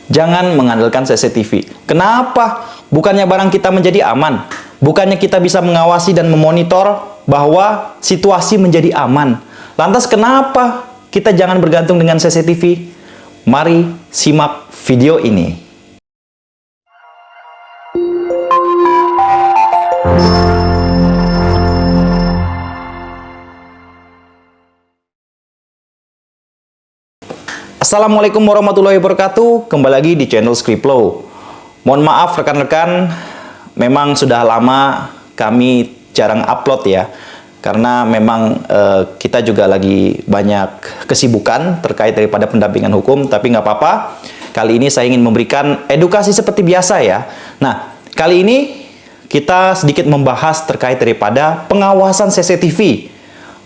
Jangan mengandalkan CCTV. Kenapa? Bukannya barang kita menjadi aman? Bukannya kita bisa mengawasi dan memonitor bahwa situasi menjadi aman? Lantas kenapa kita jangan bergantung dengan CCTV? Mari simak video ini. Assalamualaikum warahmatullahi wabarakatuh. Kembali lagi di channel Skriplo. Mohon maaf rekan-rekan, memang sudah lama kami jarang upload ya, karena memang kita juga lagi banyak kesibukan terkait daripada pendampingan hukum. Tapi nggak apa-apa, kali ini saya ingin memberikan edukasi seperti biasa ya. Nah, kali ini kita sedikit membahas terkait daripada pengawasan CCTV.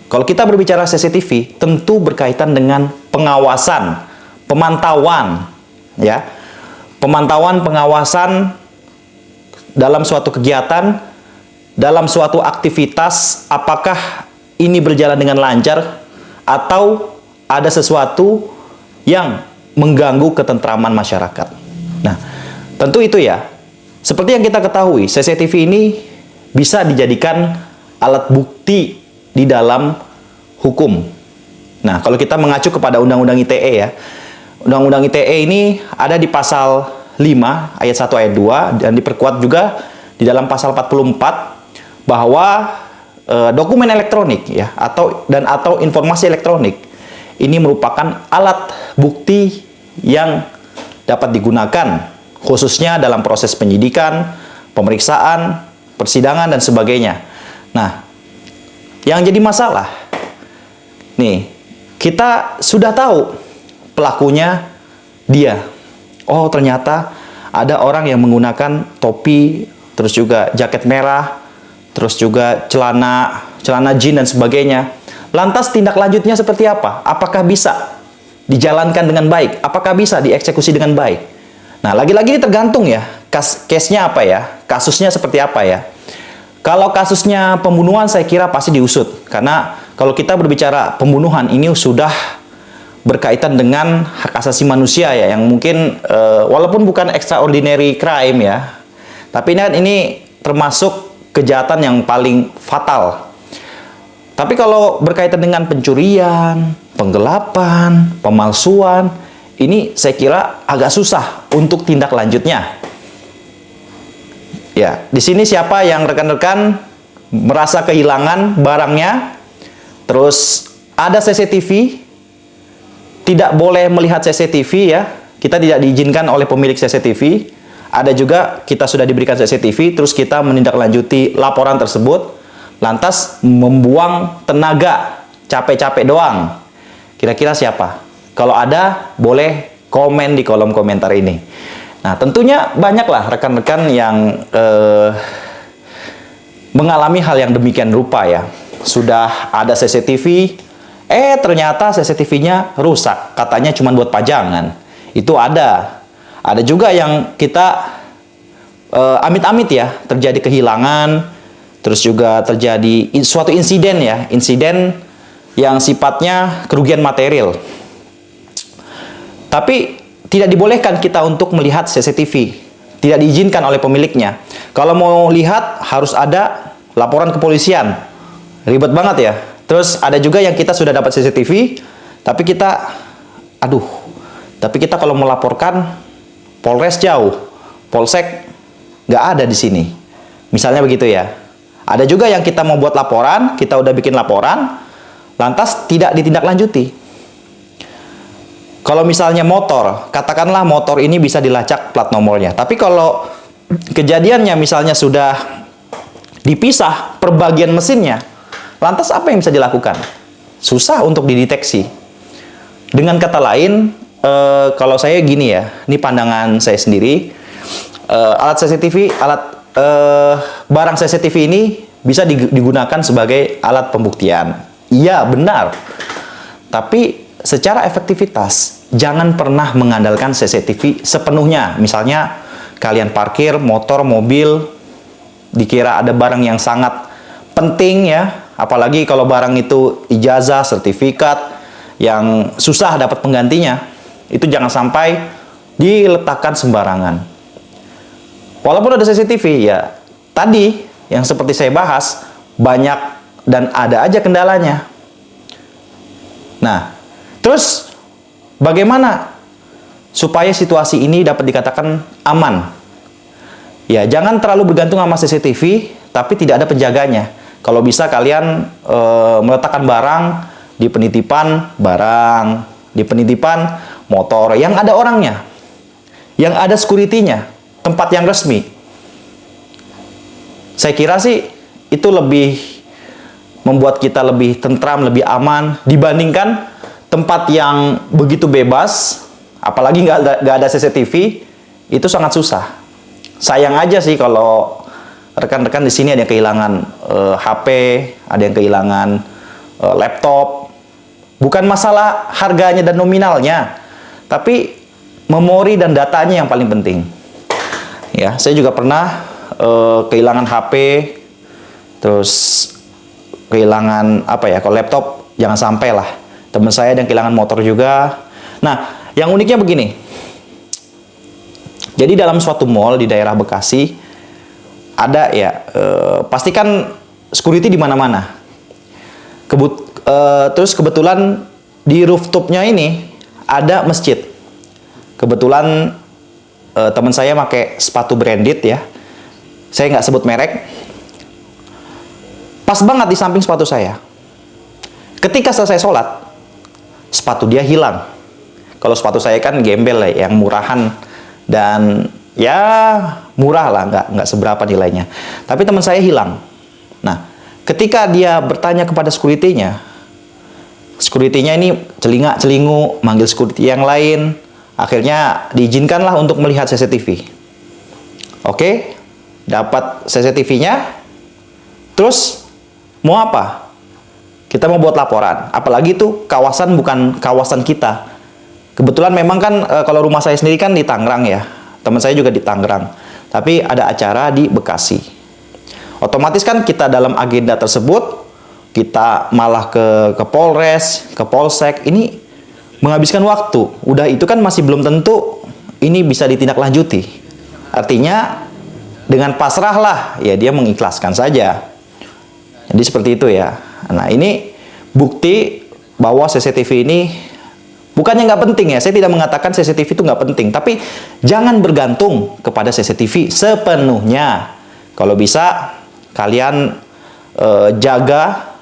Kalau kita berbicara CCTV, tentu berkaitan dengan pengawasan, pemantauan, ya, pemantauan, pengawasan dalam suatu kegiatan, dalam suatu aktivitas, apakah ini berjalan dengan lancar atau ada sesuatu yang mengganggu ketentraman masyarakat. Nah, tentu itu ya. Seperti yang kita ketahui, CCTV ini bisa dijadikan alat bukti di dalam hukum. Nah, kalau kita mengacu kepada Undang-Undang ITE ya, Undang-Undang ITE ini ada di pasal 5 ayat 1 ayat 2 dan diperkuat juga di dalam pasal 44 bahwa dokumen elektronik ya atau informasi elektronik ini merupakan alat bukti yang dapat digunakan khususnya dalam proses penyidikan, pemeriksaan, persidangan dan sebagainya. Nah, yang jadi masalah nih, kita sudah tahu pelakunya dia. Oh, ternyata ada orang yang menggunakan topi, terus juga jaket merah, terus juga celana jeans dan sebagainya. Lantas tindak lanjutnya seperti apa? Apakah bisa dijalankan dengan baik? Apakah bisa dieksekusi dengan baik? Nah, lagi-lagi ini tergantung ya, case-nya apa ya? Kasusnya seperti apa ya? Kalau kasusnya pembunuhan saya kira pasti diusut. Karena kalau kita berbicara pembunuhan ini sudah berkaitan dengan hak asasi manusia ya, yang mungkin walaupun bukan extraordinary crime ya, tapi ini termasuk kejahatan yang paling fatal. Tapi kalau berkaitan dengan pencurian, penggelapan, pemalsuan, ini saya kira agak susah untuk tindak lanjutnya. Ya, di sini siapa yang rekan-rekan merasa kehilangan barangnya, terus ada CCTV, tidak boleh melihat CCTV ya, kita tidak diizinkan oleh pemilik CCTV. Ada juga kita sudah diberikan CCTV, terus kita menindaklanjuti laporan tersebut, lantas membuang tenaga, capek-capek doang. Kira-kira siapa? Kalau ada, boleh komen di kolom komentar ini. Nah, tentunya banyaklah rekan-rekan yang mengalami hal yang demikian rupa ya. Sudah ada CCTV, ternyata CCTV-nya rusak, katanya cuma buat pajangan. Itu ada. Ada juga yang kita amit-amit ya, terjadi kehilangan, terus juga terjadi suatu insiden ya, insiden yang sifatnya kerugian material. Tapi tidak dibolehkan kita untuk melihat CCTV, tidak diizinkan oleh pemiliknya. Kalau mau lihat harus ada laporan kepolisian, ribet banget ya. Terus ada juga yang kita sudah dapat CCTV, tapi kita kalau melaporkan Polres jauh, Polsek nggak ada di sini. Misalnya begitu ya. Ada juga yang kita mau buat laporan, kita udah bikin laporan, lantas tidak ditindaklanjuti. Kalau misalnya motor, katakanlah motor ini bisa dilacak plat nomornya. Tapi kalau kejadiannya misalnya sudah dipisah per bagian mesinnya, lantas apa yang bisa dilakukan? Susah untuk dideteksi. Dengan kata lain, kalau saya gini ya, ini pandangan saya sendiri, alat CCTV, barang CCTV ini bisa digunakan sebagai alat pembuktian. Iya, benar. Tapi secara efektivitas, jangan pernah mengandalkan CCTV sepenuhnya. Misalnya, kalian parkir motor, mobil, dikira ada barang yang sangat penting ya, apalagi kalau barang itu ijazah, sertifikat yang susah dapat penggantinya, itu jangan sampai diletakkan sembarangan. Walaupun ada CCTV, ya tadi yang seperti saya bahas, banyak dan ada aja kendalanya. Nah, terus bagaimana supaya situasi ini dapat dikatakan aman? Ya, jangan terlalu bergantung sama CCTV, tapi tidak ada penjaganya. Kalau bisa kalian meletakkan barang di penitipan barang, di penitipan motor yang ada orangnya, yang ada security-nya, tempat yang resmi. Saya kira sih itu lebih membuat kita lebih tentram, lebih aman dibandingkan tempat yang begitu bebas, apalagi nggak ada CCTV, itu sangat susah. Sayang aja sih kalau rekan-rekan di sini ada yang kehilangan HP, ada yang kehilangan laptop. Bukan masalah harganya dan nominalnya, tapi memori dan datanya yang paling penting. Ya, saya juga pernah kehilangan HP, terus kehilangan kalau laptop jangan sampai lah. Teman saya ada yang kehilangan motor juga. Nah, yang uniknya begini. Jadi dalam suatu mall di daerah Bekasi ada pastikan security di mana-mana. Terus kebetulan di rooftopnya ini ada masjid. Kebetulan teman saya pakai sepatu branded ya. Saya nggak sebut merek. Pas banget di samping sepatu saya. Ketika selesai sholat, sepatu dia hilang. Kalau sepatu saya kan gembel ya, yang murahan dan ya murah lah, nggak seberapa nilainya. Tapi teman saya hilang. Nah, ketika dia bertanya kepada security-nya ini celinga-celingu, manggil security yang lain, akhirnya diizinkanlah untuk melihat CCTV. Oke, dapat CCTV-nya, terus mau apa? Kita mau buat laporan, apalagi itu kawasan bukan kawasan kita. Kebetulan memang kan kalau rumah saya sendiri kan di Tangerang ya, teman saya juga di Tangerang, tapi ada acara di Bekasi. Otomatis kan kita dalam agenda tersebut, kita malah ke Polres, ke Polsek, ini menghabiskan waktu. Udah itu kan masih belum tentu ini bisa ditindaklanjuti. Artinya dengan pasrah lah, ya dia mengikhlaskan saja. Jadi seperti itu ya. Nah, ini bukti bahwa CCTV ini bukannya nggak penting ya, saya tidak mengatakan CCTV itu nggak penting, tapi jangan bergantung kepada CCTV sepenuhnya. Kalau bisa, kalian jaga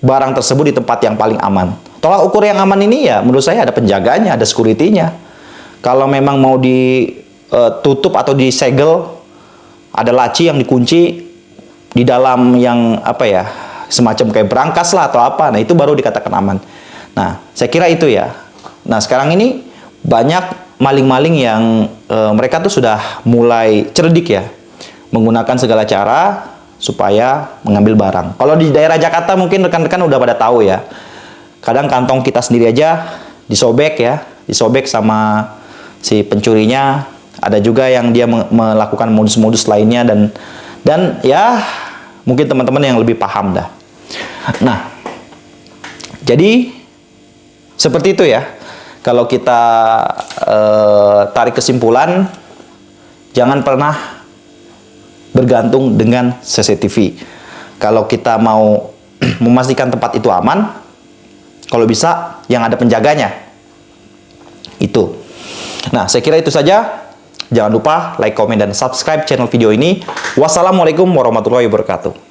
barang tersebut di tempat yang paling aman. Tolak ukur yang aman ini ya, menurut saya ada penjaganya, ada security-nya. Kalau memang mau ditutup atau disegel, ada laci yang dikunci di dalam yang semacam kayak berangkas lah atau apa, nah itu baru dikatakan aman. Nah, saya kira itu ya. Nah, sekarang ini banyak maling-maling yang mereka tuh sudah mulai cerdik ya, menggunakan segala cara supaya mengambil barang. Kalau di daerah Jakarta mungkin rekan-rekan udah pada tahu ya, kadang kantong kita sendiri aja disobek ya, disobek sama si pencurinya. Ada juga yang dia melakukan modus-modus lainnya dan ya mungkin teman-teman yang lebih paham dah. Nah, jadi seperti itu ya. Kalau kita tarik kesimpulan, jangan pernah bergantung dengan CCTV. Kalau kita mau memastikan tempat itu aman, kalau bisa yang ada penjaganya. Itu. Nah, saya kira itu saja. Jangan lupa like, komen, dan subscribe channel video ini. Wassalamualaikum warahmatullahi wabarakatuh.